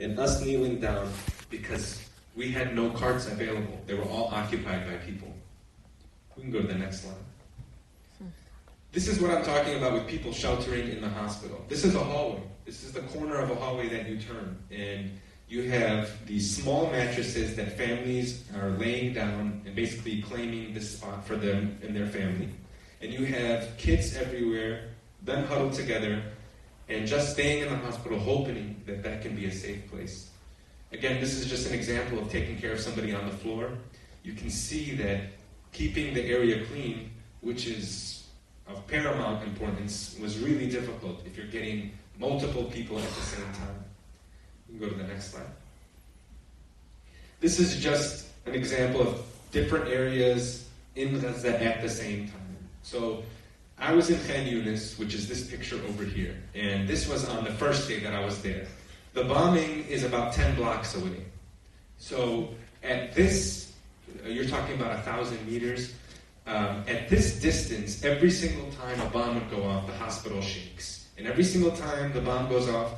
and us kneeling down because we had no carts available. They were all occupied by people. We can go to the next slide. This is what I'm talking about with people sheltering in the hospital. This is a hallway. This is the corner of a hallway that you turn. And you have these small mattresses that families are laying down and basically claiming this spot for them and their family. And you have kids everywhere, them huddled together, and just staying in the hospital hoping that that can be a safe place. Again, this is just an example of taking care of somebody on the floor. You can see that keeping the area clean, which is of paramount importance, was really difficult if you're getting multiple people at the same time. You can go to the next slide. This is just an example of different areas in Gaza at the same time. So I was in Khan Yunis, which is this picture over here, and this was on the first day that I was there. The bombing is about 10 blocks away. So at this, you're talking about 1,000 meters. At this distance, every single time a bomb would go off, the hospital shakes. And every single time the bomb goes off,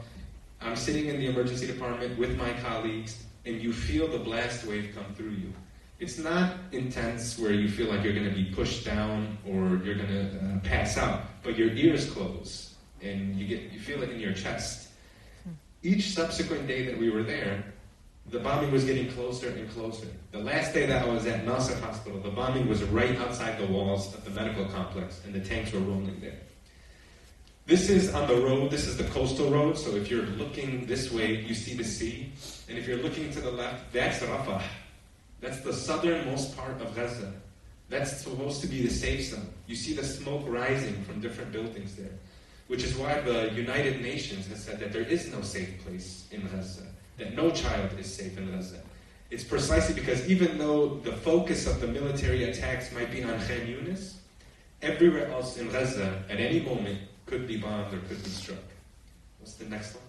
I'm sitting in the emergency department with my colleagues, and you feel the blast wave come through you. It's not intense where you feel like you're going to be pushed down or you're going to pass out, but your ears close and you feel it in your chest. Each subsequent day that we were there, the bombing was getting closer and closer. The last day that I was at Nasser Hospital, the bombing was right outside the walls of the medical complex, and the tanks were rolling there. This is on the road, this is the coastal road, so if you're looking this way, you see the sea. And if you're looking to the left, that's Rafah. That's the southernmost part of Gaza. That's supposed to be the safe zone. You see the smoke rising from different buildings there, which is why the United Nations has said that there is no safe place in Gaza, that no child is safe in Gaza. It's precisely because even though the focus of the military attacks might be on Khan Yunis, everywhere else in Gaza, at any moment, could be bombed or could be struck. What's the next one?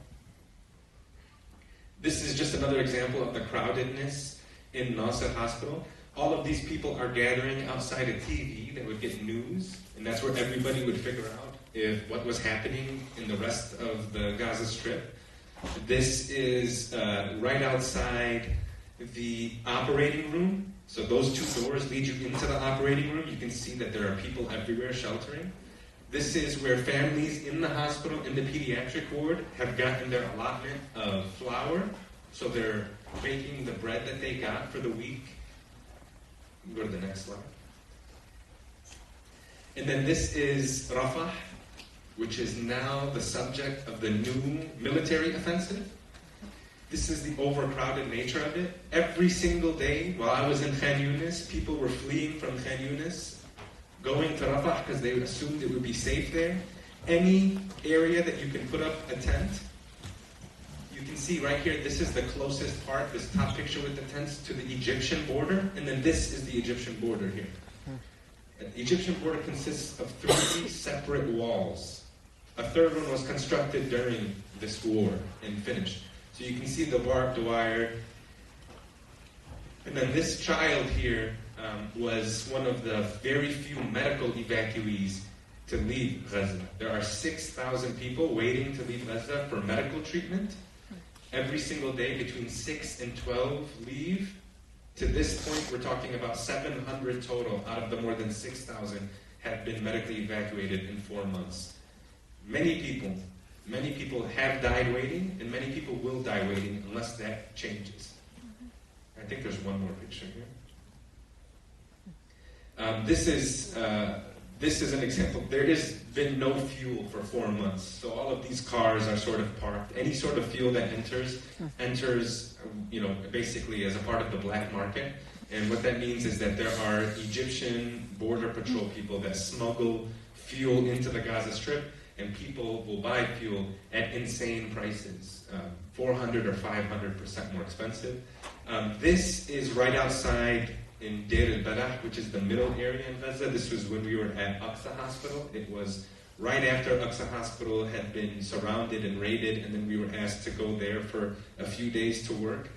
This is just another example of the crowdedness in Nasser Hospital. All of these people are gathering outside a TV that would get news, and that's where everybody would figure out what was happening in the rest of the Gaza Strip. This is right outside the operating room. So those two doors lead you into the operating room. You can see that there are people everywhere sheltering. This is where families in the hospital, in the pediatric ward, have gotten their allotment of flour. So they're baking the bread that they got for the week. Go to the next slide. And then this is Rafah, which is now the subject of the new military offensive. This is the overcrowded nature of it. Every single day while I was in Khan Yunis, people were fleeing from Khan Yunis, going to Rafah because they assumed it would be safe there. Any area that you can put up a tent, you can see right here, this is the closest part, this top picture with the tents, to the Egyptian border, and then this is the Egyptian border here. The Egyptian border consists of 3 separate walls. A third one was constructed during this war and finished. So you can see the barbed wire. And then this child here was one of the very few medical evacuees to leave Gaza. There are 6,000 people waiting to leave Gaza for medical treatment. Every single day, between 6 and 12 leave. To this point, we're talking about 700 total out of the more than 6,000 have been medically evacuated in 4 months. Many people have died waiting, and many people will die waiting unless that changes. I think there's one more picture here. This is an example. There has been no fuel for 4 months, so all of these cars are sort of parked. Any sort of fuel that enters, basically as a part of the black market. And what that means is that there are Egyptian border patrol people that smuggle fuel into the Gaza Strip, and people will buy fuel at insane prices, 400 or 500% more expensive. This is right outside in Deir al-Balah, which is the middle area in Gaza. This was when we were at Aqsa Hospital. It was right after Aqsa Hospital had been surrounded and raided, and then we were asked to go there for a few days to work.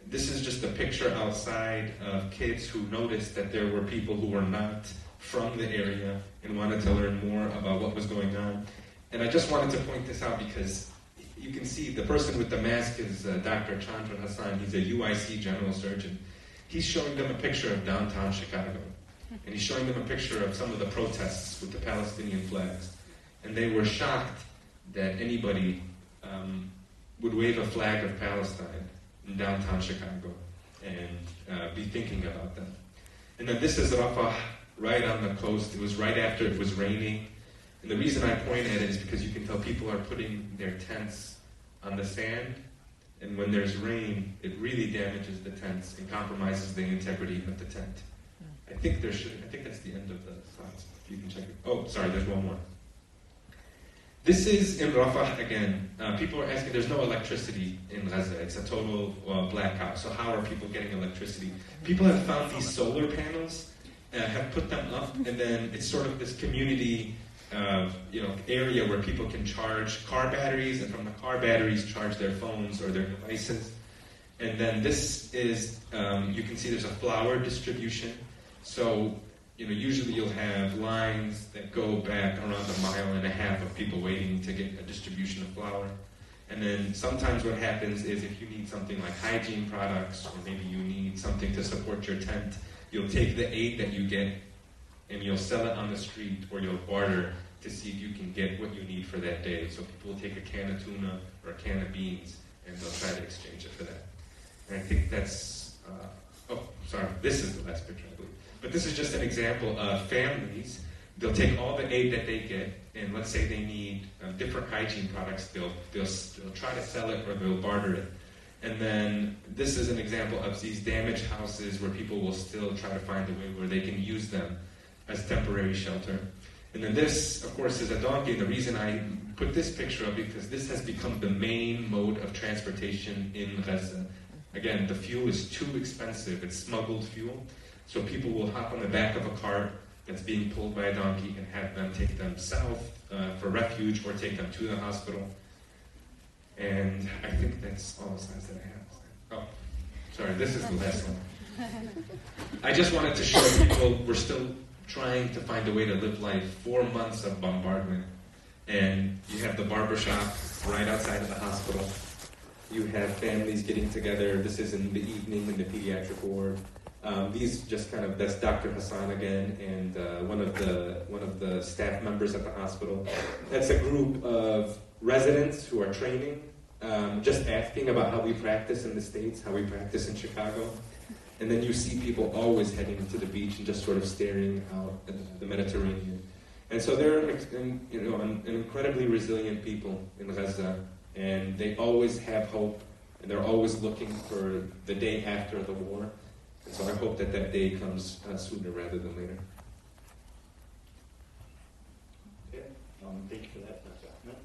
This is just a picture outside of kids who noticed that there were people who were not from the area and wanted to learn more about what was going on. And I just wanted to point this out because you can see the person with the mask is Dr. Chandra Hassan. He's a UIC general surgeon. He's showing them a picture of downtown Chicago. And he's showing them a picture of some of the protests with the Palestinian flags. And they were shocked that anybody would wave a flag of Palestine in downtown Chicago and be thinking about them. And then this is Rafah, right on the coast. It was right after it was raining. And the reason I point at it is because you can tell people are putting their tents on the sand. And when there's rain, it really damages the tents and compromises the integrity of the tent. I think that's the end of the slides. If you can check it. Oh, sorry, there's one more. This is in Rafah again. People are asking, there's no electricity in Gaza. It's a total blackout. So how are people getting electricity? People have found these solar panels, have put them up, and then it's sort of this community area where people can charge car batteries, and from the car batteries charge their phones or their devices. And then this is, you can see there's a flour distribution. So, usually you'll have lines that go back around 1.5 miles of people waiting to get a distribution of flour. And then sometimes what happens is if you need something like hygiene products, or maybe you need something to support your tent, you'll take the aid that you get and you'll sell it on the street, or you'll barter to see if you can get what you need for that day. So people will take a can of tuna or a can of beans and they'll try to exchange it for that. And I think that's, this is the last picture, I believe. But this is just an example of families. They'll take all the aid that they get, and let's say they need different hygiene products. They'll try to sell it or they'll barter it. And then this is an example of these damaged houses where people will still try to find a way where they can use them as temporary shelter. And then this, of course, is a donkey. And the reason I put this picture up because this has become the main mode of transportation in Gaza. Again, the fuel is too expensive. It's smuggled fuel. So people will hop on the back of a cart that's being pulled by a donkey and have them take them south for refuge or take them to the hospital. And I think that's all the slides that I have. Oh, sorry, this is the last one. I just wanted to show people we're still trying to find a way to live life. 4 months of bombardment. And you have the barbershop right outside of the hospital. You have families getting together. This is in the evening in the pediatric ward. That's Dr. Hassan again, and one of the staff members at the hospital. That's a group of residents who are training, just asking about how we practice in the States, how we practice in Chicago. And then you see people always heading to the beach and just sort of staring out at the Mediterranean. And so they're an incredibly resilient people in Gaza, and they always have hope, and they're always looking for the day after the war. And so I hope that day comes sooner rather than later. Okay. Thank you for that, Dr. Ahmed.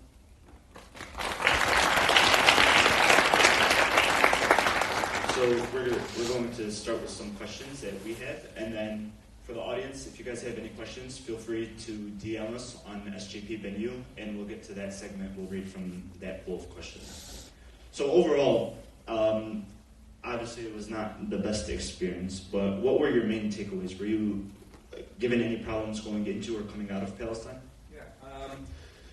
So we're going to start with some questions that we have, and then for the audience, if you guys have any questions, feel free to DM us on SJP Venue, and we'll get to that segment. We'll read from that pool of questions. So overall, obviously, it was not the best experience, but what were your main takeaways? Were you given any problems going into or coming out of Palestine? Yeah.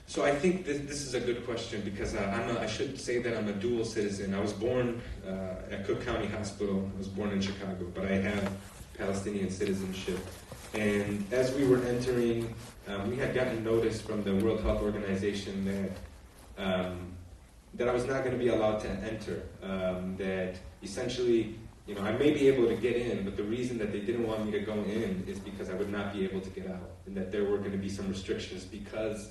So I think this is a good question because I should say that I'm a dual citizen. I was born at Cook County Hospital. I was born in Chicago, but I have Palestinian citizenship. And as we were entering, we had gotten notice from the World Health Organization that I was not going to be allowed to enter. That essentially, I may be able to get in, but the reason that they didn't want me to go in is because I would not be able to get out, and that there were going to be some restrictions because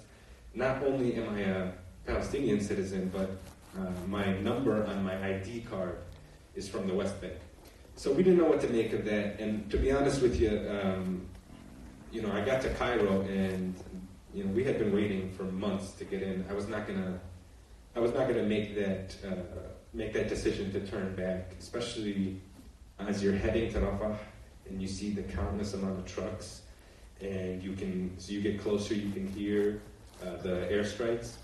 not only am I a Palestinian citizen, but my number on my ID card is from the West Bank. So we didn't know what to make of that, and to be honest with you, I got to Cairo, and we had been waiting for months to get in. I was not gonna make that decision to turn back, especially as you're heading to Rafah and you see the countless amount of trucks, and you get closer, you can hear the airstrikes.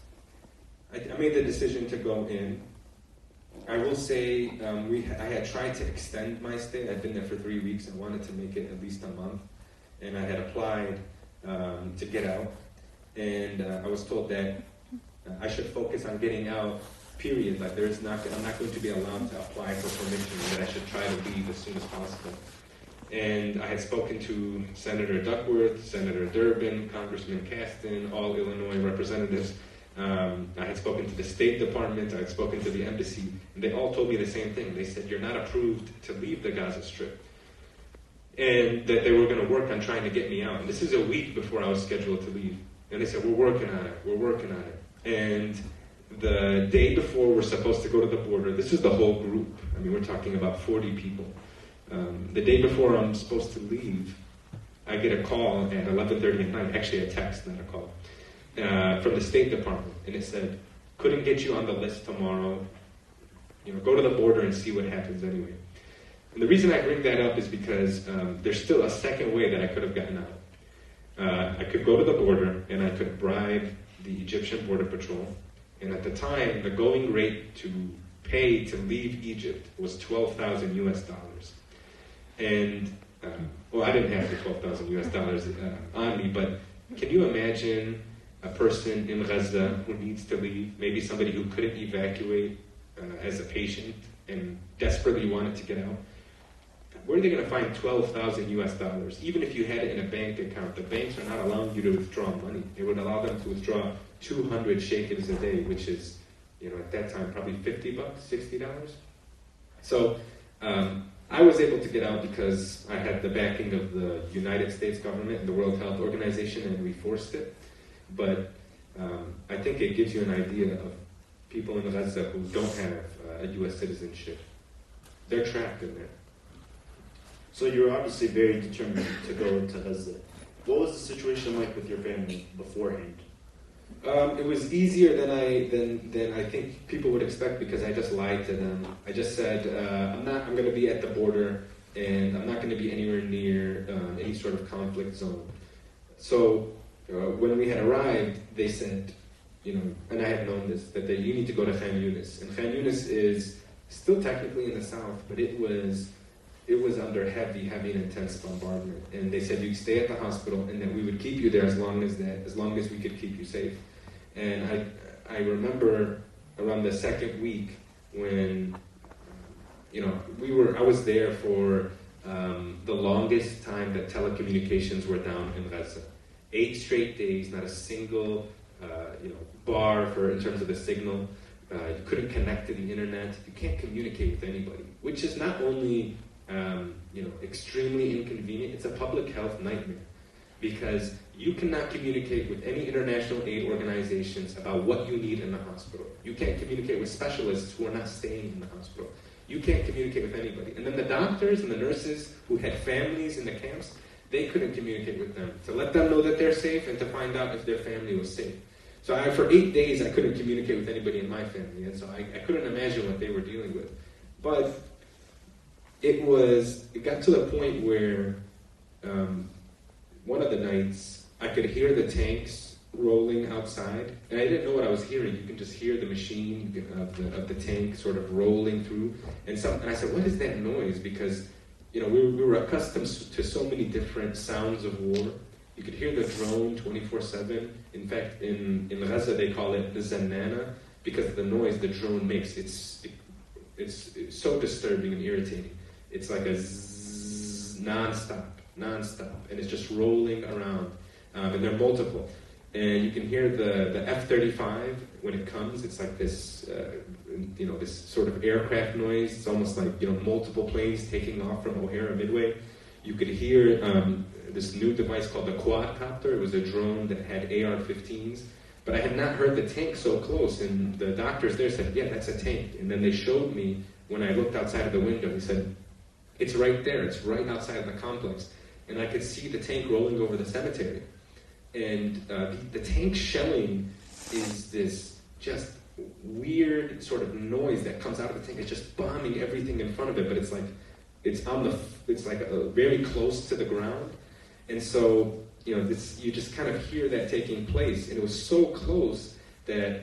I made the decision to go in. I will say I had tried to extend my stay. I'd been there for 3 weeks. I wanted to make it at least a month, and I had applied to get out, and I was told that I should focus on getting out period. Like I'm not going to be allowed to apply for permission, and that I should try to leave as soon as possible. And I had spoken to Senator Duckworth, Senator Durbin, Congressman Caston, all Illinois representatives. I had spoken to the State Department, I had spoken to the embassy, and they all told me the same thing. They said, you're not approved to leave the Gaza Strip. And that they were going to work on trying to get me out. And this is a week before I was scheduled to leave. And they said, we're working on it. And the day before we're supposed to go to the border, this is the whole group. I mean, we're talking about 40 people. The day before I'm supposed to leave, I get a call at 11:30 at night, actually a text, not a call, from the State Department. And it said, couldn't get you on the list tomorrow. Go to the border and see what happens anyway. And the reason I bring that up is because there's still a second way that I could have gotten out. I could go to the border and I could bribe the Egyptian Border Patrol. And at the time, the going rate to pay to leave Egypt was $12,000 US. And, I didn't have the $12,000 US on me, but can you imagine a person in Gaza who needs to leave, maybe somebody who couldn't evacuate as a patient and desperately wanted to get out? Where are they going to find $12,000 US? Even if you had it in a bank account, the banks are not allowing you to withdraw money. They would allow them to withdraw 200 shekels a day, which is, at that time, probably $50, $60. So I was able to get out because I had the backing of the United States government and the World Health Organization, and we forced it. But I think it gives you an idea of people in Gaza who don't have a U.S. citizenship. They're trapped in there. So you were obviously very determined to go to Gaza. What was the situation like with your family beforehand? It was easier than I think people would expect because I just lied to them. I just said I'm going to be at the border and I'm not going to be anywhere near any sort of conflict zone. So when we had arrived, they said, and I had known this, that you need to go to Khan Yunis. And Khan Yunis is still technically in the south, but it was under heavy and intense bombardment. And they said you stay at the hospital, and that we would keep you there as long as we could keep you safe. And I remember around the second week when I was there for the longest time that telecommunications were down in Gaza. 8 straight days, not a single bar in terms of the signal. You couldn't connect to the internet. You can't communicate with anybody, which is not only extremely inconvenient, it's a public health nightmare because you cannot communicate with any international aid organizations about what you need in the hospital. You can't communicate with specialists who are not staying in the hospital. You can't communicate with anybody. And then the doctors and the nurses who had families in the camps, they couldn't communicate with them to let them know that they're safe and to find out if their family was safe. So for 8 days, I couldn't communicate with anybody in my family, and so I couldn't imagine what they were dealing with. But it got to the point where one of the nights I could hear the tanks rolling outside, and I didn't know what I was hearing. You can just hear the machine of the tank sort of rolling through, and I said, "What is that noise?" Because we were accustomed to so many different sounds of war. You could hear the drone 24/7. In fact, in Gaza they call it the zanana because of the noise the drone makes. It's so disturbing and irritating. It's like a zzz, non-stop, and it's just rolling around. And they're multiple. And you can hear the F-35 when it comes. It's like this, this sort of aircraft noise. It's almost like, multiple planes taking off from O'Hara Midway. You could hear this new device called the quadcopter. It was a drone that had AR-15s. But I had not heard the tank so close. And the doctors there said, yeah, that's a tank. And then they showed me, when I looked outside of the window, they said, it's right there. It's right outside of the complex. And I could see the tank rolling over the cemetery. And the tank shelling is this just weird sort of noise that comes out of the tank. It's just bombing everything in front of it, but it's very close to the ground. And so, you just kind of hear that taking place. And it was so close that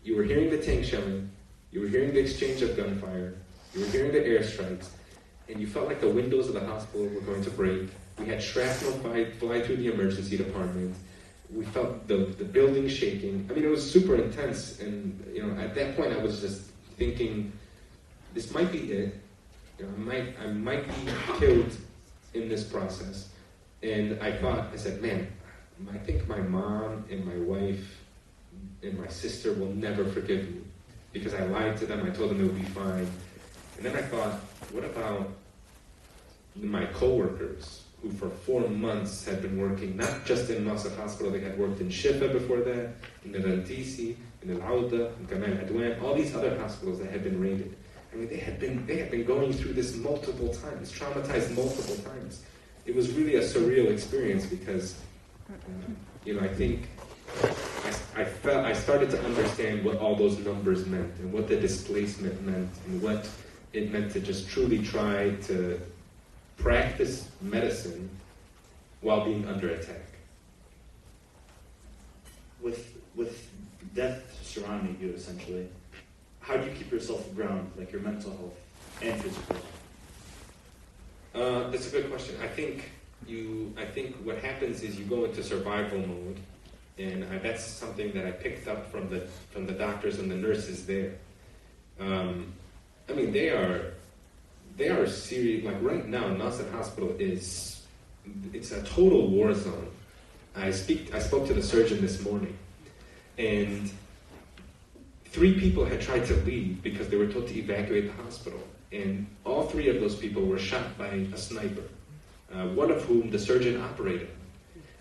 you were hearing the tank shelling, you were hearing the exchange of gunfire, you were hearing the airstrikes, and you felt like the windows of the hospital were going to break. We had shrapnel fly through the emergency department. we felt the building shaking. I mean, it was super intense, and at that point I was just thinking, this might be it. I might be killed in this process. And I said, man, I think my mom and my wife and my sister will never forgive me because I lied to them. I told them it would be fine. And then I thought, what about my coworkers who for 4 months had been working not just in Nasser Hospital, they had worked in Shifa before that, in Al-Rantisi, in Al-Auda, in Kamal Adwan, all these other hospitals that had been raided. I mean, they had been going through this multiple times, traumatized multiple times. It was really a surreal experience because, I think I started to understand what all those numbers meant and what the displacement meant and what it meant to just truly try to practice medicine while being under attack. With death surrounding you, essentially, how do you keep yourself grounded, like your mental health and physical health? That's a good question. I think what happens is you go into survival mode, and that's something that I picked up from the doctors and the nurses there. I mean, they are serious. Like right now, Nasser Hospital it's a total war zone. I spoke to the surgeon this morning, and 3 people had tried to leave because they were told to evacuate the hospital. And all 3 of those people were shot by a sniper, one of whom the surgeon operated.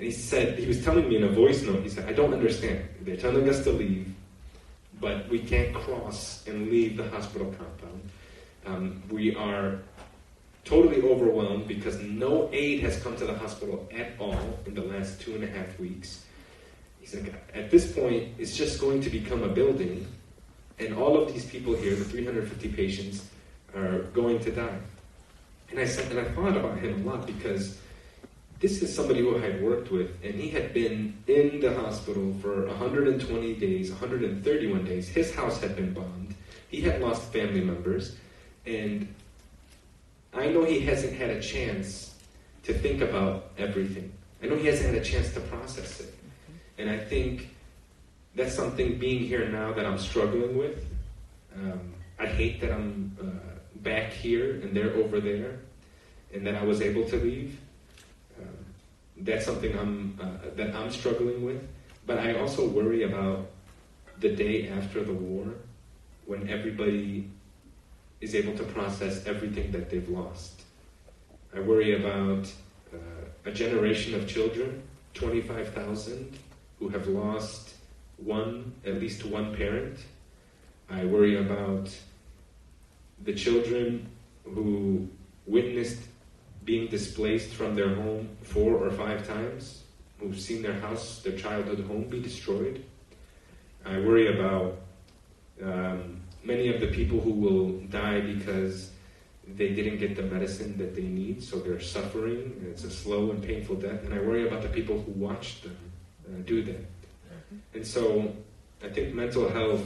And he was telling me in a voice note, he said, I don't understand. They're telling us to leave, but we can't cross and leave the hospital compound. We are totally overwhelmed because no aid has come to the hospital at all in the last 2.5 weeks. He said, at this point, it's just going to become a building, and all of these people here, the 350 patients, are going to die. And I thought about him a lot because this is somebody who I had worked with, and he had been in the hospital for 120 days, 131 days. His house had been bombed. He had lost family members, and I know he hasn't had a chance to think about everything. I know he hasn't had a chance to process it. And I think that's something being here now that I'm struggling with. I hate that I'm back here and they're over there, and that I was able to leave. That's something that I'm struggling with. But I also worry about the day after the war, when everybody is able to process everything that they've lost. I worry about a generation of children, 25,000, who have lost at least one parent. I worry about the children who witnessed being displaced from their home 4 or 5 times, who've seen their house, their childhood home be destroyed. I worry about many of the people who will die because they didn't get the medicine that they need, so they're suffering, and it's a slow and painful death. And I worry about the people who watched them do that. And so I think mental health,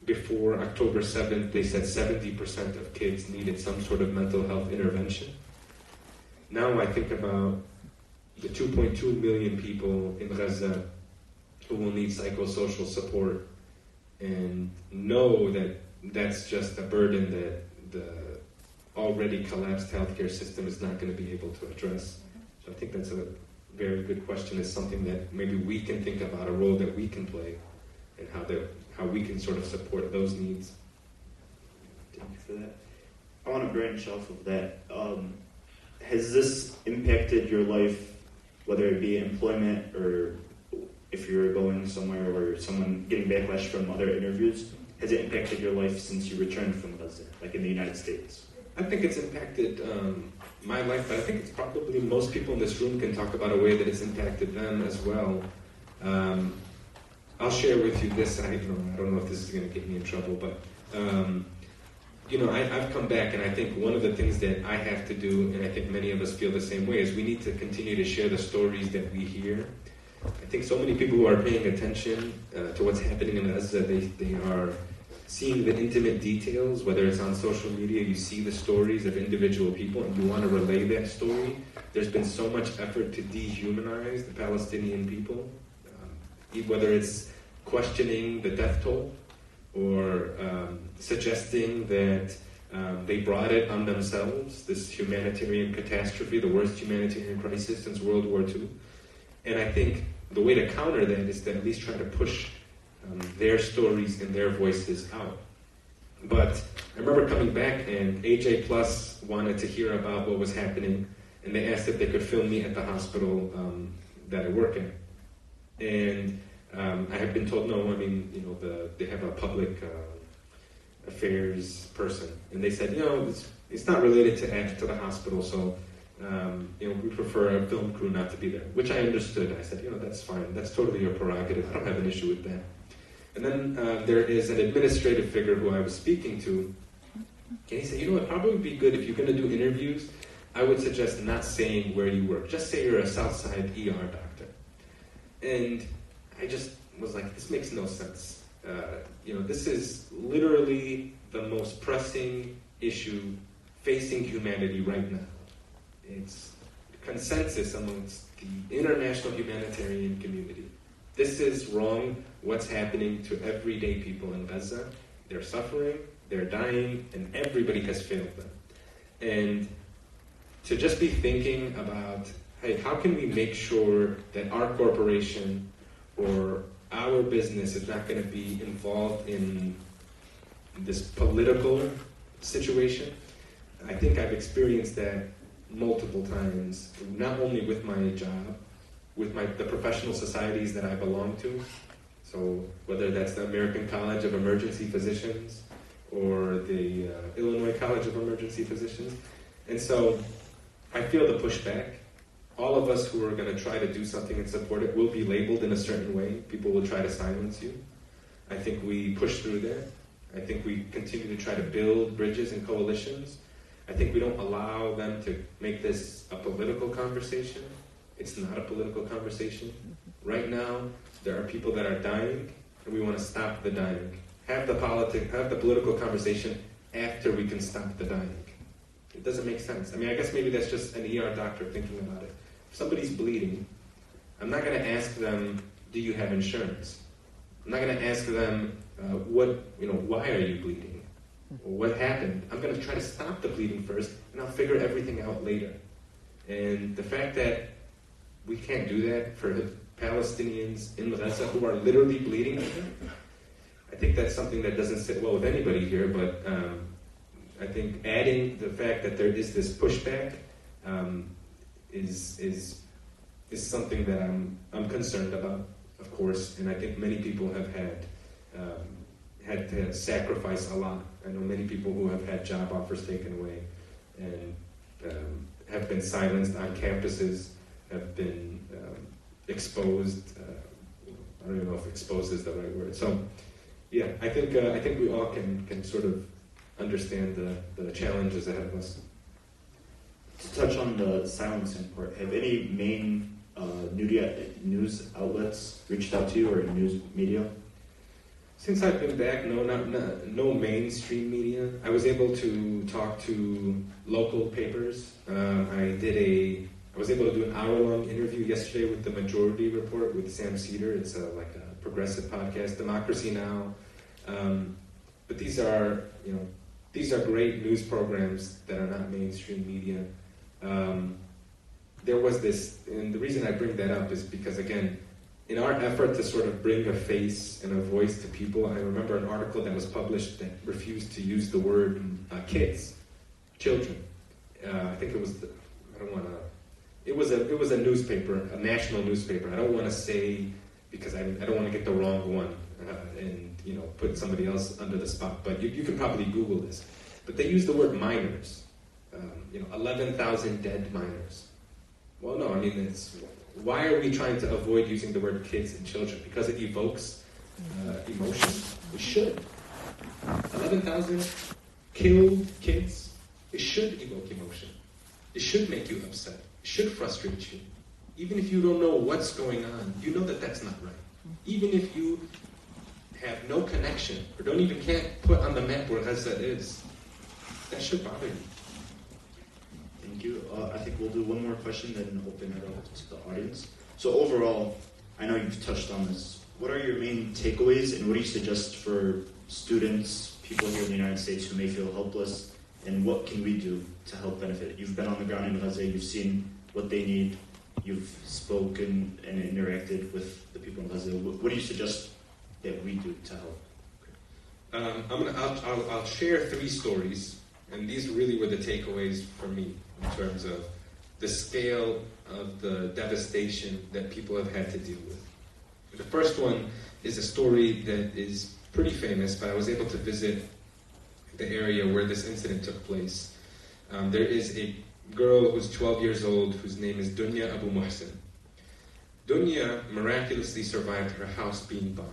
before October 7th, they said 70% of kids needed some sort of mental health intervention. Now I think about the 2.2 million people in Gaza who will need psychosocial support, and know that that's just a burden that the already collapsed healthcare system is not going to be able to address. So I think that's a very good question. It's something that maybe we can think about, a role that we can play, and how we can sort of support those needs. Thank you for that. I want to branch off of that. Has this impacted your life, whether it be employment or if you're going somewhere or someone getting backlash from other interviews? Has it impacted your life since you returned from Gaza, like in the United States? I think it's impacted my life, but I think it's probably most people in this room can talk about a way that it's impacted them as well. I'll share with you this. I don't know if this is going to get me in trouble, but I've come back, and I think one of the things that I have to do, and I think many of us feel the same way, is we need to continue to share the stories that we hear. I think so many people who are paying attention to what's happening in Gaza, they are seeing the intimate details, whether it's on social media, you see the stories of individual people and you want to relay that story. There's been so much effort to dehumanize the Palestinian people, whether it's questioning the death toll or suggesting that they brought it on themselves, this humanitarian catastrophe, the worst humanitarian crisis since World War II. And I think the way to counter that is to at least try to push their stories and their voices out. But I remember coming back and AJ Plus wanted to hear about what was happening, and they asked if they could film me at the hospital that I work in. And I had been told no. I mean, they have a public affairs person, and they said, it's not related to the hospital, so we prefer a film crew not to be there, which I understood. I said, that's fine. That's totally your prerogative. I don't have an issue with that. And then there is an administrative figure who I was speaking to, and he said, it'd probably be good if you're going to do interviews, I would suggest not saying where you work. Just say you're a Southside ER doctor. And I just was like, this makes no sense. This is literally the most pressing issue facing humanity right now. It's consensus amongst the international humanitarian community. This is wrong, what's happening to everyday people in Gaza. They're suffering, they're dying, and everybody has failed them. And to just be thinking about, hey, how can we make sure that our corporation or our business is not going to be involved in this political situation? I think I've experienced that multiple times, not only with my job, with the professional societies that I belong to. So whether that's the American College of Emergency Physicians or the Illinois College of Emergency Physicians. And so I feel the pushback. All of us who are going to try to do something and support it will be labeled in a certain way. People will try to silence you. I think we push through that. I think we continue to try to build bridges and coalitions. I think we don't allow them to make this a political conversation. It's not a political conversation. Right now, there are people that are dying, and we want to stop the dying. Have the political conversation after we can stop the dying. It doesn't make sense. I mean, I guess maybe that's just an ER doctor thinking about it. If somebody's bleeding, I'm not going to ask them, do you have insurance? I'm not going to ask them, why are you bleeding? Or what happened? I'm going to try to stop the bleeding first, and I'll figure everything out later. And the fact that we can't do that for the Palestinians in Gaza who are literally bleeding, I think that's something that doesn't sit well with anybody here, but I think adding the fact that there is this pushback is something that I'm concerned about, of course, and I think many people have had to sacrifice a lot. I know many people who have had job offers taken away and have been silenced on campuses, have been exposed. I don't even know if exposed is the right word. So, yeah, I think we all can sort of understand the challenges ahead of us. To touch on the silencing part, have any main news outlets reached out to you, or news media? Since I've been back, no mainstream media. I was able to talk to local papers. I was able to do an hour-long interview yesterday with the Majority Report with Sam Cedar. It's like a progressive podcast, Democracy Now! But these are great news programs that are not mainstream media. There was this, and the reason I bring that up is because, again, in our effort to sort of bring a face and a voice to people, I remember an article that was published that refused to use the word children. I think it was, it was a newspaper, a national newspaper. I don't want to say, because I don't want to get the wrong one and put somebody else under the spot, but you can probably Google this. But they used the word minors, 11,000 dead minors. Well, no, I mean, why are we trying to avoid using the word kids and children? Because it evokes emotion. We should. 11,000 killed kids, it should evoke emotion. It should make you upset. It should frustrate you. Even if you don't know what's going on, you know that that's not right. Even if you have no connection, or can't put on the map where Gaza is, that should bother you. Thank you. I think we'll do one more question, then open it up to the audience. So overall, I know you've touched on this. What are your main takeaways, and what do you suggest for students, people here in the United States who may feel helpless, and what can we do to help benefit? You've been on the ground in Gaza, you've seen what they need, you've spoken and interacted with the people in Gaza. What do you suggest that we do to help? I'll share 3 stories, and these really were the takeaways for me in terms of the scale of the devastation that people have had to deal with. The first one is a story that is pretty famous, but I was able to visit the area where this incident took place. There is a girl who's 12 years old whose name is Dunya Abu Muhsin. Dunya miraculously survived her house being bombed.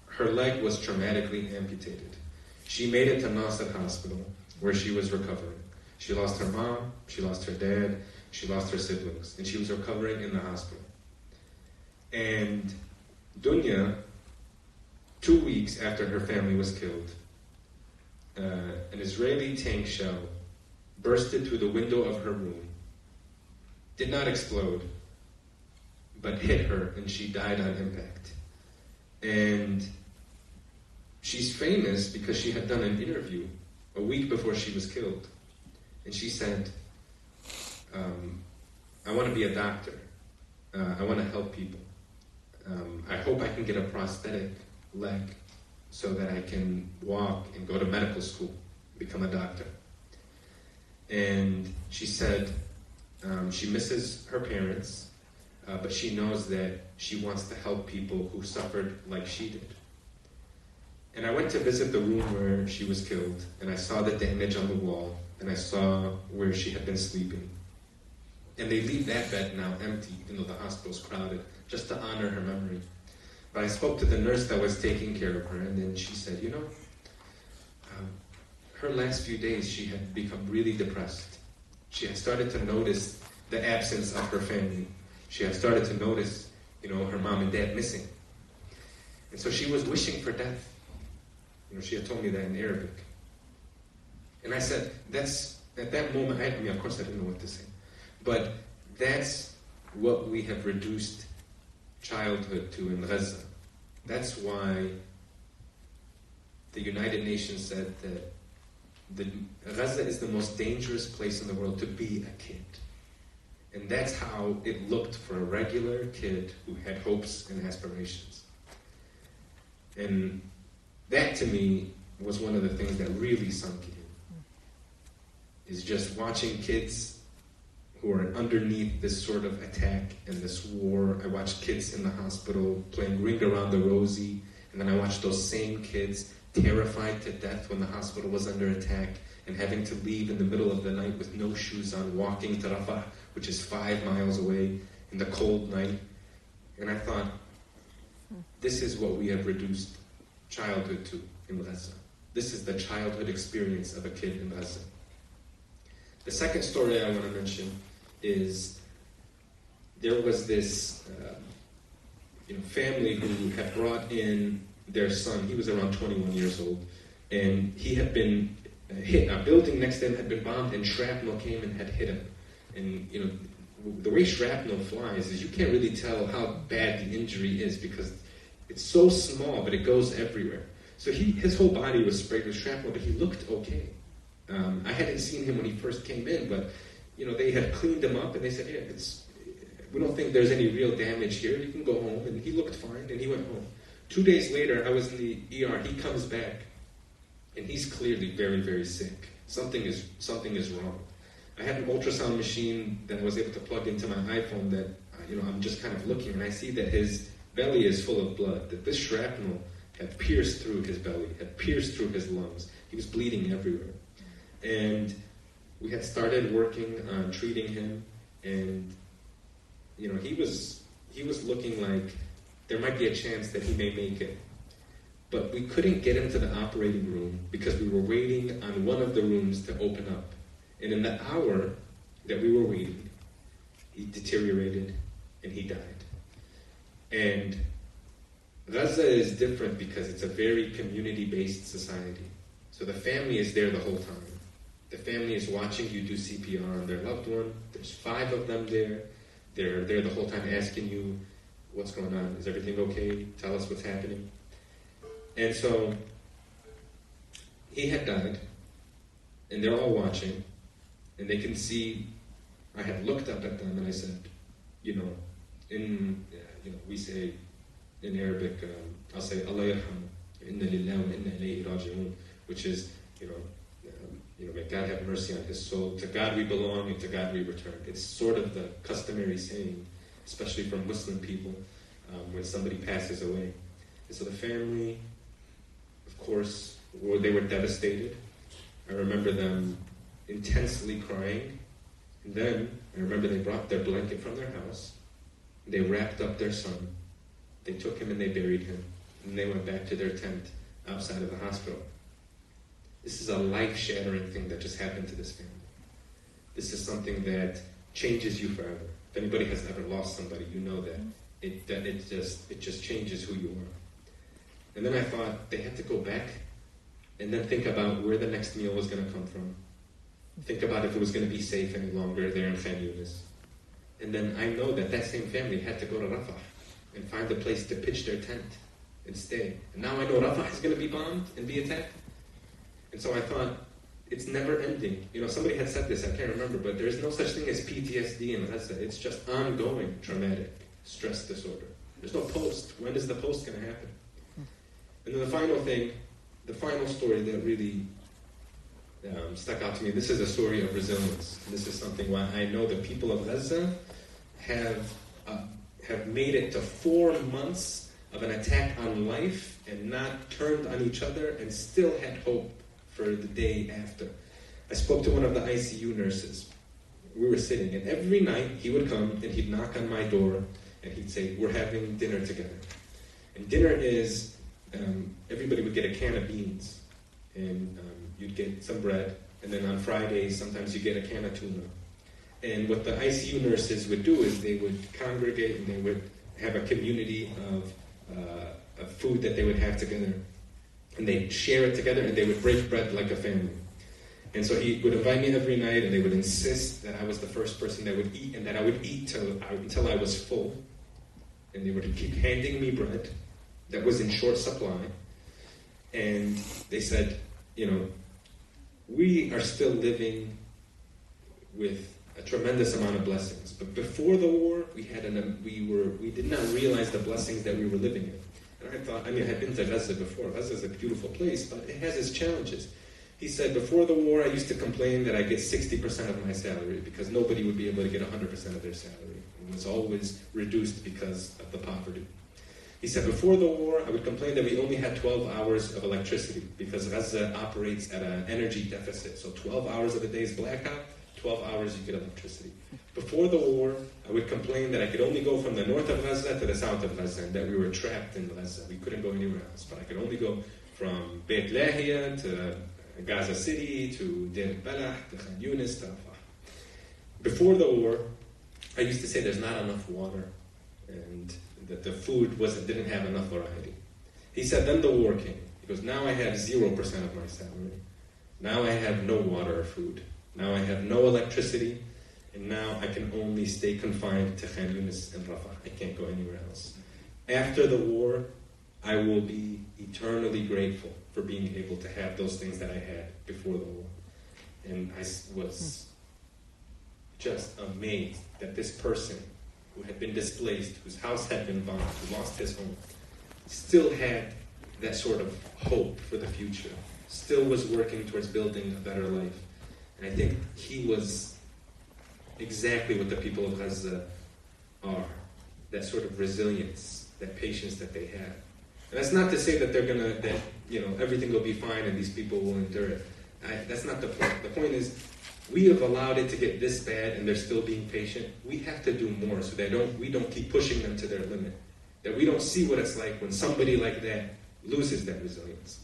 Her leg was traumatically amputated. She made it to Nasser Hospital, where she was recovering. She lost her mom, she lost her dad, she lost her siblings, and she was recovering in the hospital. And Dunya, 2 weeks after her family was killed, an Israeli tank shell bursted through the window of her room, did not explode, but hit her, and she died on impact. And she's famous because she had done an interview a week before she was killed. And she said, I want to be a doctor. I want to help people. I hope I can get a prosthetic leg so that I can walk and go to medical school, become a doctor. And she said she misses her parents, but she knows that she wants to help people who suffered like she did. And I went to visit the room where she was killed, and I saw the damage on the wall, and I saw where she had been sleeping. And they leave that bed now empty, even though the hospital's crowded, just to honor her memory. But I spoke to the nurse that was taking care of her, and then she said, her last few days she had become really depressed. She had started to notice the absence of her family. She had started to notice, her mom and dad missing. And so she was wishing for death. She had told me that in Arabic. And I said, at that moment, of course I didn't know what to say. But that's what we have reduced childhood to in Gaza. That's why the United Nations said that Gaza is the most dangerous place in the world to be a kid. And that's how it looked for a regular kid who had hopes and aspirations. And that, to me, was one of the things that really sunk in. Is just watching kids who are underneath this sort of attack and this war. I watched kids in the hospital playing Ring Around the Rosie, and then I watched those same kids terrified to death when the hospital was under attack and having to leave in the middle of the night with no shoes on, walking to Rafah, which is 5 miles away, in the cold night. And I thought, this is what we have reduced childhood to in Gaza. This is the childhood experience of a kid in Gaza. The second story I want to mention is there was this family who had brought in their son. He was around 21 years old, and he had been hit. A building next to him had been bombed, and shrapnel came and had hit him. And the way shrapnel flies is you can't really tell how bad the injury is because it's so small, but it goes everywhere. So his whole body was sprayed with shrapnel, but he looked okay. I hadn't seen him when he first came in, but they had cleaned him up, and they said, we don't think there's any real damage here. You can go home. And he looked fine, and he went home. 2 days later, I was in the ER. He comes back, and he's clearly very, very sick. Something is wrong. I had an ultrasound machine that I was able to plug into my iPhone that, I'm just kind of looking, and I see that his belly is full of blood, that this shrapnel had pierced through his belly, had pierced through his lungs. He was bleeding everywhere. And we had started working on treating him, and he was looking like there might be a chance that he may make it. But we couldn't get him to the operating room because we were waiting on one of the rooms to open up. And in the hour that we were waiting, he deteriorated and he died. And Gaza is different because it's a very community-based society. So the family is there the whole time. The family is watching you do CPR on their loved one. There's 5 of them there. They're there the whole time asking you, what's going on? Is everything okay? Tell us what's happening. And so he had died, and they're all watching, and they can see. I had looked up at them and I said, we say in Arabic, I'll say Allah yarham, inna lillahi wa inna ilayhi raji'un, which is, may God have mercy on his soul. To God we belong and to God we return. It's sort of the customary saying, especially from Muslim people, when somebody passes away. And so the family, of course, they were devastated. I remember them intensely crying. And then I remember they brought their blanket from their house. They wrapped up their son. They took him and they buried him. And they went back to their tent outside of the hospital. This is a life-shattering thing that just happened to this family. This is something that changes you forever. If anybody has ever lost somebody, you know that. It just changes who you are. And then I thought they had to go back and then think about where the next meal was going to come from. Think about if it was going to be safe any longer there in Khan Yunis. And then I know that same family had to go to Rafah and find a place to pitch their tent and stay. And now I know Rafah is going to be bombed and be attacked. And so I thought, it's never ending. Somebody had said this, I can't remember, but there is no such thing as PTSD in Gaza. It's just ongoing traumatic stress disorder. There's no post. When is the post going to happen? And then the final story that really stuck out to me, this is a story of resilience. This is something why I know the people of Gaza have made it to 4 months of an attack on life and not turned on each other and still had hope for the day after. I spoke to one of the ICU nurses. We were sitting, and every night he would come and he'd knock on my door and he'd say, we're having dinner together. And dinner is, everybody would get a can of beans, and you'd get some bread, and then on Fridays, sometimes you get a can of tuna. And what the ICU nurses would do is they would congregate and they would have a community of food that they would have together. And they'd share it together and they would break bread like a family. And so he would invite me every night and they would insist that I was the first person that would eat and that I would eat until I was full. And they would keep handing me bread that was in short supply. And they said, we are still living with a tremendous amount of blessings. But before the war, we did not realize the blessings that we were living in. And I thought, I had been to Gaza before. Gaza is a beautiful place, but it has its challenges. He said, before the war, I used to complain that I get 60% of my salary because nobody would be able to get 100% of their salary. It was always reduced because of the poverty. He said, before the war, I would complain that we only had 12 hours of electricity because Gaza operates at an energy deficit. So 12 hours of the day is blackout, 12 hours you get electricity. Before the war, I would complain that I could only go from the north of Gaza to the south of Gaza and that we were trapped in Gaza. We couldn't go anywhere else, but I could only go from Beit Lahia to Gaza City to Deir al-Balah to Khan Yunis to Rafah. Before the war, I used to say there's not enough water and that the food didn't have enough variety. He said, then the war came. He goes, now I have 0% of my salary. Now I have no water or food. Now I have no electricity. And now I can only stay confined to Khan Yunis and Rafah. I can't go anywhere else. After the war, I will be eternally grateful for being able to have those things that I had before the war. And I was just amazed that this person who had been displaced, whose house had been bombed, who lost his home, still had that sort of hope for the future, still was working towards building a better life. And I think he was exactly what the people of Gaza are, that sort of resilience, that patience that they have. And that's not to say that everything will be fine and these people will endure it. That's not the point. The point is, we have allowed it to get this bad and they're still being patient. We have to do more so that we don't keep pushing them to their limit. That we don't see what it's like when somebody like that loses that resilience.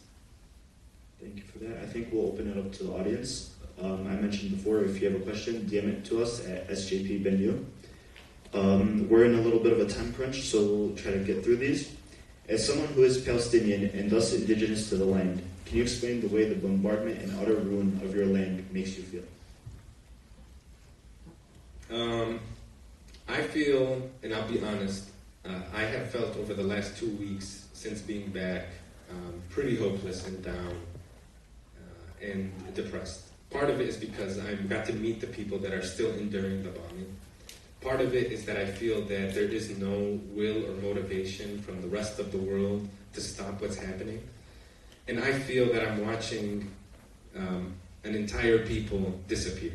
Thank you for that. I think we'll open it up to the audience. I mentioned before, if you have a question, DM it to us at SJP Benyu. We're in a little bit of a time crunch, so we'll try to get through these. As someone who is Palestinian and thus indigenous to the land, can you explain the way the bombardment and utter ruin of your land makes you feel? I feel, and I'll be honest, I have felt over the last 2 weeks since being back pretty hopeless and down and depressed. Part of it is because I've got to meet the people that are still enduring the bombing. Part of it is that I feel that there is no will or motivation from the rest of the world to stop what's happening. And I feel that I'm watching an entire people disappear,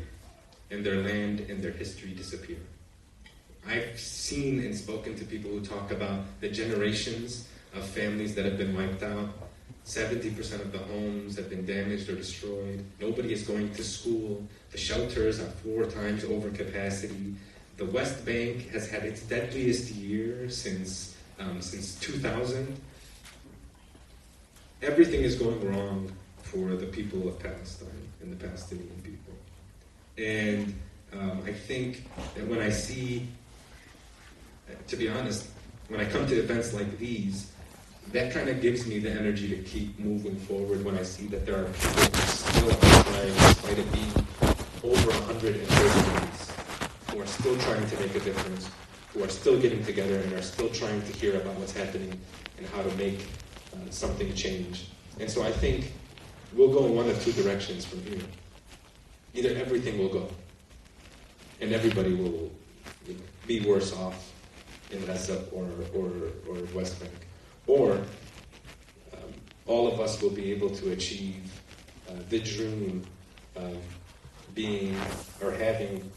and their land and their history disappear. I've seen and spoken to people who talk about the generations of families that have been wiped out. 70% of the homes have been damaged or destroyed. Nobody is going to school. The shelters are 4 times over capacity. The West Bank has had its deadliest year since 2000. Everything is going wrong for the people of Palestine and the Palestinian people. And I think that when I see, to be honest, when I come to events like these, that kind of gives me the energy to keep moving forward when I see that there are people still alive despite it being over 130 days, who are still trying to make a difference, who are still getting together and are still trying to hear about what's happening and how to make something change. And so I think we'll go in one of 2 directions from here. Either everything will go, and everybody will be worse off in Gaza or West Bank, or all of us will be able to achieve the dream of being or having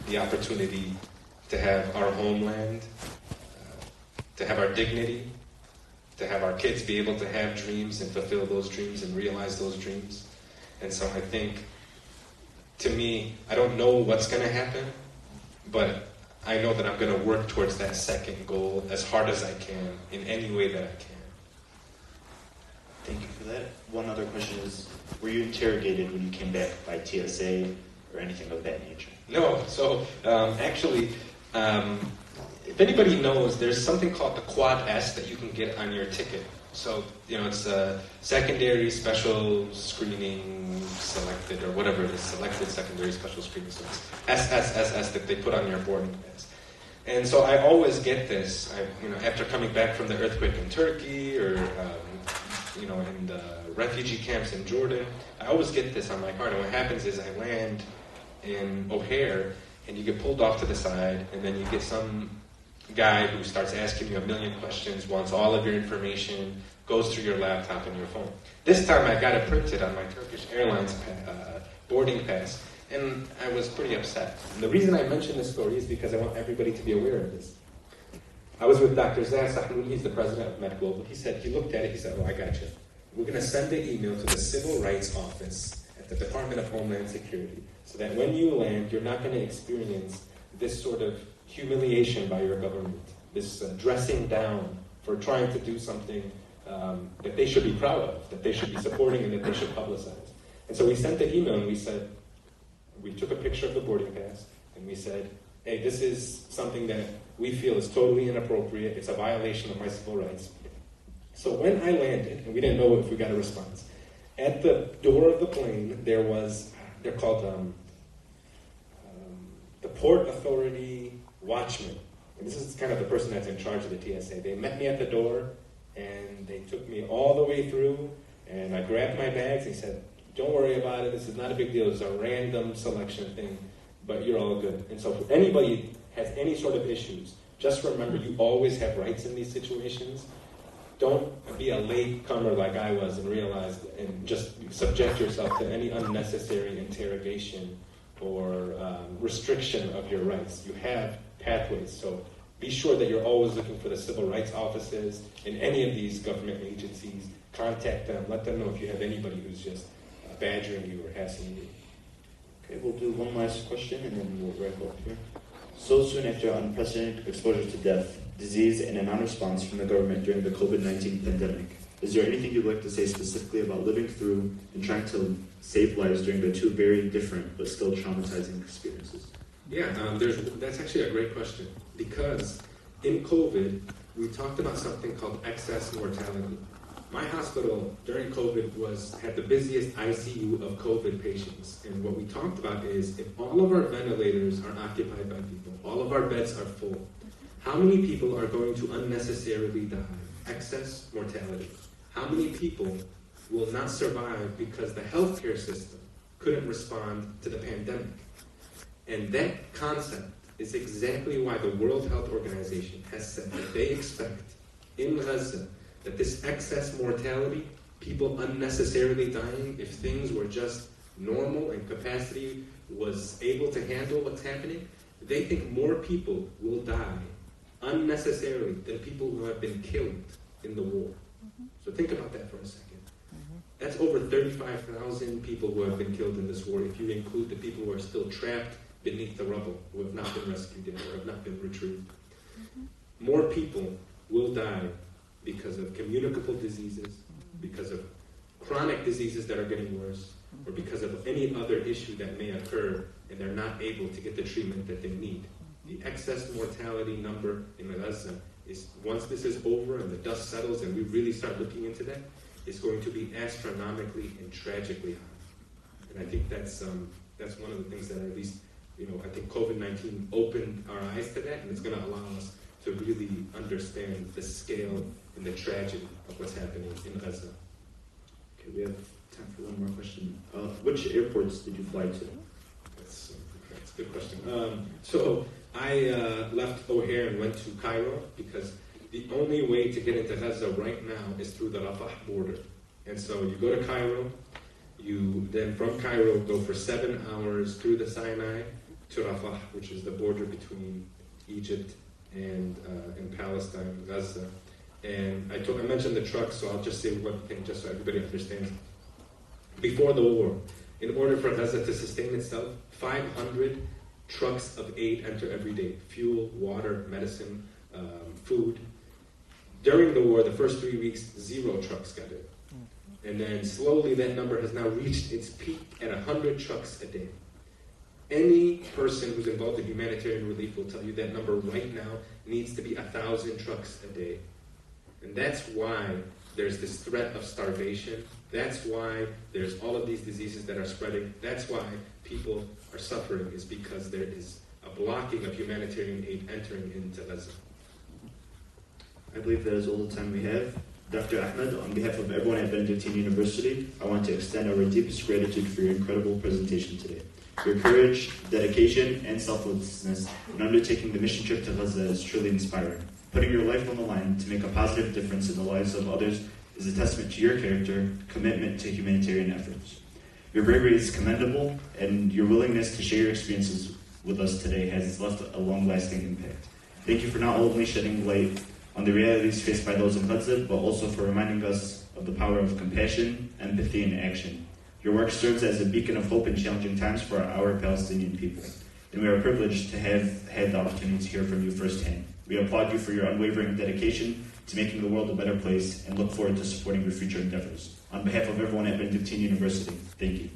the opportunity to have our homeland, to have our dignity, to have our kids be able to have dreams and fulfill those dreams and realize those dreams. And so I think, to me, I don't know what's going to happen, but I know that I'm going to work towards that second goal as hard as I can in any way that I can. Thank you for that. One other question is, were you interrogated when you came back by TSA or anything of that nature? No. So actually, if anybody knows, there's something called the Quad S that you can get on your ticket. So, it's a secondary special screening selected, or whatever it is, selected secondary special screening. So it's SSSS that they put on your boarding pass. And so I always get this, after coming back from the earthquake in Turkey, or, in the refugee camps in Jordan, I always get this on my card. And what happens is I land in O'Hare, and you get pulled off to the side, and then you get some guy who starts asking you a million questions, wants all of your information, goes through your laptop and your phone. This time I got it printed on my Turkish Airlines boarding pass, and I was pretty upset. And the reason I mention this story is because I want everybody to be aware of this. I was with Dr. Zah Sahlul, he's the president of Med Global. He looked at it, he said, I got you. We're going to send an email to the Civil Rights Office at the Department of Homeland Security, so that when you land, you're not going to experience this sort of humiliation by your government, this dressing down for trying to do something that they should be proud of, that they should be supporting, and that they should publicize. And so we sent the email, and we took a picture of the boarding pass, and we said, hey, this is something that we feel is totally inappropriate, it's a violation of my civil rights. So when I landed, and we didn't know if we got a response, at the door of the plane, they're called the Port Authority Watchman. And this is kind of the person that's in charge of the TSA. They met me at the door, and they took me all the way through, and I grabbed my bags, and he said, don't worry about it, this is not a big deal, it's a random selection thing, but you're all good. And so if anybody has any sort of issues, just remember you always have rights in these situations. Don't be a late comer like I was and realize and just subject yourself to any unnecessary interrogation or restriction of your rights. You have pathways, so be sure that you're always looking for the civil rights offices in any of these government agencies. Contact them, let them know if you have anybody who's just badgering you or hassling you. Okay, we'll do one last question and then we'll wrap up here. So soon after unprecedented exposure to death, disease, and a non-response from the government during the COVID-19 pandemic, is there anything you'd like to say specifically about living through and trying to save lives during the 2 very different but still traumatizing experiences? Yeah, that's actually a great question, because in COVID, we talked about something called excess mortality. My hospital during COVID had the busiest ICU of COVID patients. And what we talked about is if all of our ventilators are occupied by people, all of our beds are full, how many people are going to unnecessarily die? Excess mortality. How many people will not survive because the healthcare system couldn't respond to the pandemic? And that concept is exactly why the World Health Organization has said that they expect in Gaza that this excess mortality, people unnecessarily dying, if things were just normal and capacity was able to handle what's happening, they think more people will die unnecessarily than people who have been killed in the war. So think about that for a second. That's over 35,000 people who have been killed in this war, if you include the people who are still trapped beneath the rubble, who have not been rescued yet or have not been retrieved. More people will die because of communicable diseases, because of chronic diseases that are getting worse, or because of any other issue that may occur and they're not able to get the treatment that they need. The excess mortality number in Gaza is, once this is over and the dust settles and we really start looking into that, is going to be astronomically and tragically high. And I think that's one of the things that at least, I think COVID-19 opened our eyes to that, and it's going to allow us to really understand the scale and the tragedy of what's happening in Gaza. Okay, we have time for one more question. Which airports did you fly to? That's a good question. So I left O'Hare and went to Cairo because the only way to get into Gaza right now is through the Rafah border. And so you go to Cairo, you then from Cairo go for 7 hours through the Sinai to Rafah, which is the border between Egypt and Palestine, Gaza. And I mentioned the trucks, so I'll just say one thing just so everybody understands. Before the war, in order for Gaza to sustain itself, 500 trucks of aid enter every day. Fuel, water, medicine, food. During the war, the first 3 weeks, 0 trucks got in. And then slowly that number has now reached its peak at 100 trucks a day. Any person who's involved in humanitarian relief will tell you that number right now needs to be 1,000 trucks a day. And that's why there's this threat of starvation. That's why there's all of these diseases that are spreading. That's why people are suffering, is because there is a blocking of humanitarian aid entering into Gaza. I believe that is all the time we have. Dr. Ahmed, on behalf of everyone at Benedictine University, I want to extend our deepest gratitude for your incredible presentation today. Your courage, dedication, and selflessness in undertaking the mission trip to Gaza is truly inspiring. Putting your life on the line to make a positive difference in the lives of others is a testament to your character, commitment to humanitarian efforts. Your bravery is commendable, and your willingness to share your experiences with us today has left a long-lasting impact. Thank you for not only shedding light on the realities faced by those in Gaza, but also for reminding us of the power of compassion, empathy, and action. Your work serves as a beacon of hope in challenging times for our Palestinian people, and we are privileged to have had the opportunity to hear from you firsthand. We applaud you for your unwavering dedication to making the world a better place and look forward to supporting your future endeavors. On behalf of everyone at Benedictine University, thank you.